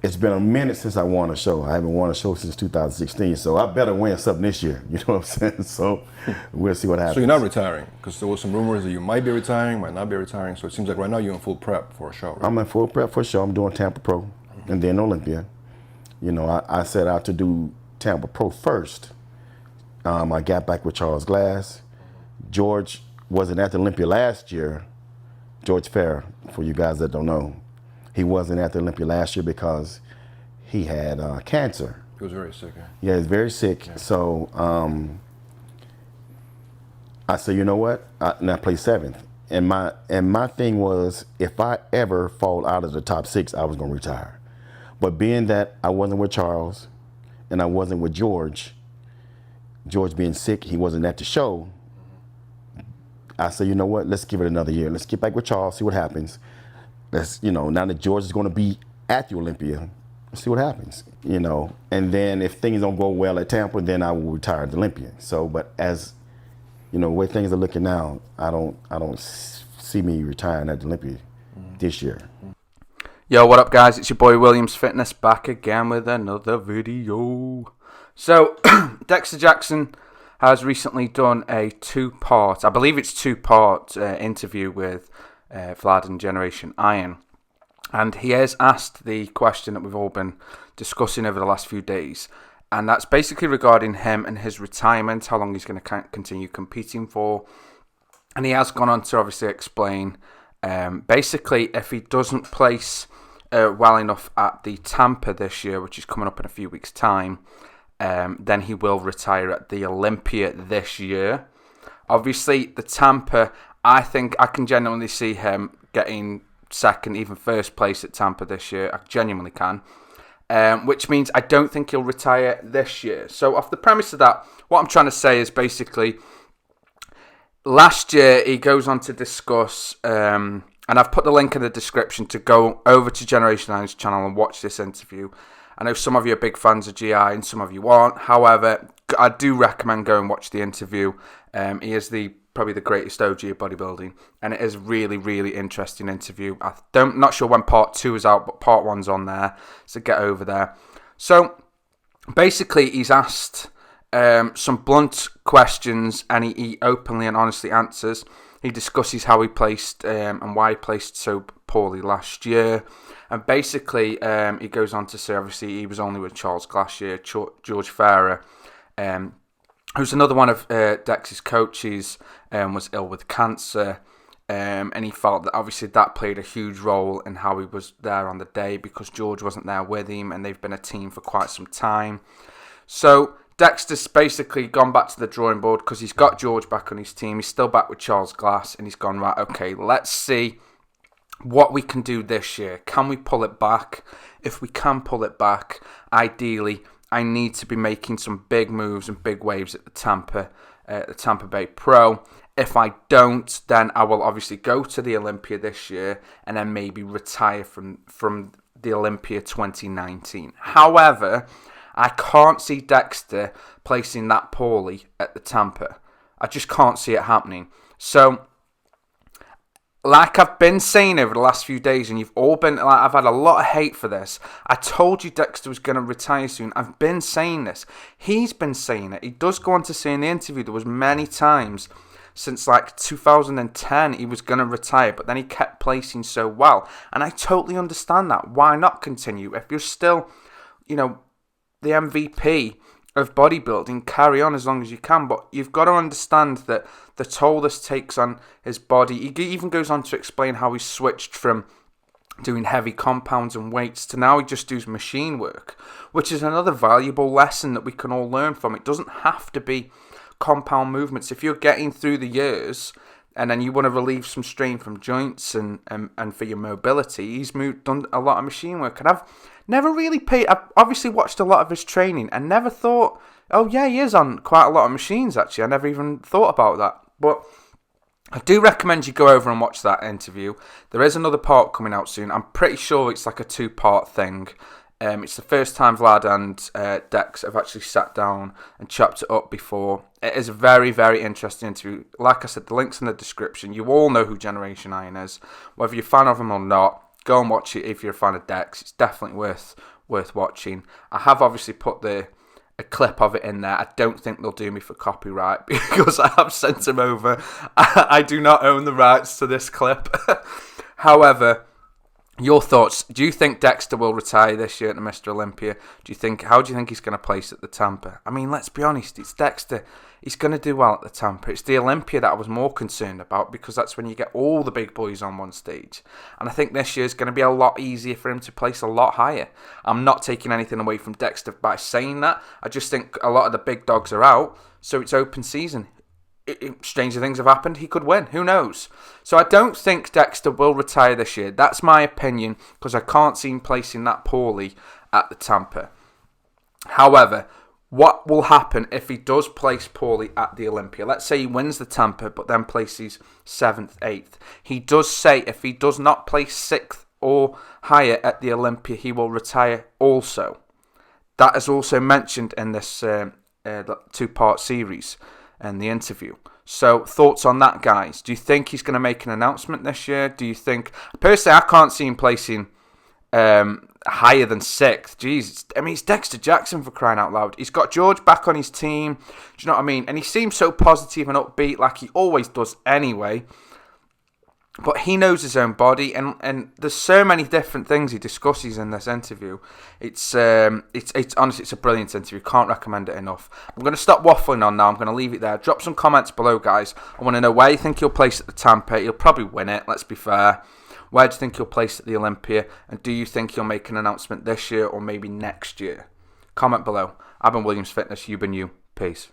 it's been a minute since I won a show. I haven't won a show since 2016, so I better win something this year. You know what I'm saying? So we'll see what happens. So you're not retiring? Because there was some rumors that you might be retiring, might not be retiring. So it seems like right now you're in full prep for a show, right? I'm in full prep for a show. I'm doing Tampa Pro and then Olympia. You know, I set out to do Tampa Pro first. I got back with Charles Glass. George wasn't at the Olympia last year. George Fair, for you guys that don't know. He wasn't at the Olympia last year because he had cancer. He was very sick. Yeah, he's very sick. Yeah. So I said, you know what? And I played 7th. And my thing was, if I ever fall out of the top 6, I was going to retire. But being that I wasn't with Charles and I wasn't with George being sick, he wasn't at the show, I said, you know what? Let's give it another year. Let's get back with Charles, see what happens. Let's, now that George is going to be at the Olympia, let's see what happens, And then if things don't go well at Tampa, then I will retire at the Olympia. So, but as, the way things are looking now, I don't see me retiring at the Olympia this year. Yo, what up, guys? It's your boy Williams Fitness back again with another video. So, Dexter Jackson has recently done a two-part interview with Vlad and Generation Iron. And he has asked the question that we've all been discussing over the last few days. And that's basically regarding him and his retirement, how long he's going to continue competing for. And he has gone on to obviously explain, basically, if he doesn't place well enough at the Tampa this year, which is coming up in a few weeks' time, then he will retire at the Olympia this year. Obviously, the Tampa, I think I can genuinely see him getting second, even first place at Tampa this year. I genuinely can. Which means I don't think he'll retire this year. So off the premise of that, what I'm trying to say is basically, last year he goes on to discuss, and I've put the link in the description to go over to Generation Iron's channel and watch this interview. I know some of you are big fans of GI and some of you aren't. However, I do recommend go and watch the interview. He is probably the greatest OG of bodybuilding, and it is really, really interesting interview. Not sure when part 2 is out, but part 1's on there, so get over there. So basically, he's asked some blunt questions, and he openly and honestly answers. He discusses how he placed and why he placed so poorly last year. And basically, he goes on to say, obviously, he was only with Charles Glass year, George Farrer, who's another one of Dex's coaches, was ill with cancer. And he felt that obviously that played a huge role in how he was there on the day, because George wasn't there with him, and they've been a team for quite some time. So Dexter's basically gone back to the drawing board because he's got George back on his team. He's still back with Charles Glass, and he's gone, right, okay, let's see what we can do this year. Can we pull it back? If we can pull it back, ideally, I need to be making some big moves and big waves at the Tampa Bay Pro. If I don't, then I will obviously go to the Olympia this year and then maybe retire from the Olympia 2019. However, I can't see Dexter placing that poorly at the Tampa. I just can't see it happening. So, like I've been saying over the last few days, and you've all been, I've had a lot of hate for this. I told you Dexter was going to retire soon. I've been saying this. He's been saying it. He does go on to say in the interview there was many times since like 2010 he was going to retire, but then he kept placing so well. And I totally understand that. Why not continue? If you're still, the MVP of bodybuilding, carry on as long as you can, but you've got to understand that the toll this takes on his body. He even goes on to explain how he switched from doing heavy compounds and weights to now he just does machine work, which is another valuable lesson that we can all learn from. It doesn't have to be compound movements. If you're getting through the years and then you want to relieve some strain from joints and for your mobility, he's done a lot of machine work. And I've never really I've obviously watched a lot of his training and never thought, oh yeah, he is on quite a lot of machines actually. I never even thought about that. But I do recommend you go over and watch that interview. There is another part coming out soon. I'm pretty sure it's like a 2-part thing. It's the first time Vlad and Dex have actually sat down and chopped it up before. It is a very, very interesting interview. Like I said, the link's in the description. You all know who Generation Iron is. Whether you're a fan of him or not, go and watch it if you're a fan of Dex. It's definitely worth watching. I have obviously put a clip of it in there. I don't think they'll do me for copyright because I have sent them over. I do not own the rights to this clip. However, your thoughts? Do you think Dexter will retire this year at the Mr. Olympia? How do you think he's going to place at the Tampa? I mean, let's be honest, it's Dexter. He's going to do well at the Tampa. It's the Olympia that I was more concerned about because that's when you get all the big boys on one stage. And I think this year is going to be a lot easier for him to place a lot higher. I'm not taking anything away from Dexter by saying that. I just think a lot of the big dogs are out, so it's open season. Stranger things have happened. He could win. Who knows? So I don't think Dexter will retire this year. That's my opinion because I can't see him placing that poorly at the Tampa. However, what will happen if he does place poorly at the Olympia? Let's say he wins the Tampa but then places 7th, 8th. He does say if he does not place 6th or higher at the Olympia, he will retire also. That is also mentioned in this two-part series and the interview. So, thoughts on that, guys? Do you think he's going to make an announcement this year? Do you think... Personally, I can't see him placing higher than 6th. Jeez, I mean, it's Dexter Jackson for crying out loud. He's got George back on his team. Do you know what I mean? And he seems so positive and upbeat like he always does anyway. But he knows his own body, and there's so many different things he discusses in this interview. It's honestly, it's a brilliant interview. Can't recommend it enough. I'm going to stop waffling on now. I'm going to leave it there. Drop some comments below, guys. I want to know where you think he'll place at the Tampa. He'll probably win it, let's be fair. Where do you think he'll place at the Olympia? And do you think he'll make an announcement this year or maybe next year? Comment below. I've been Williams Fitness. You've been you. Peace.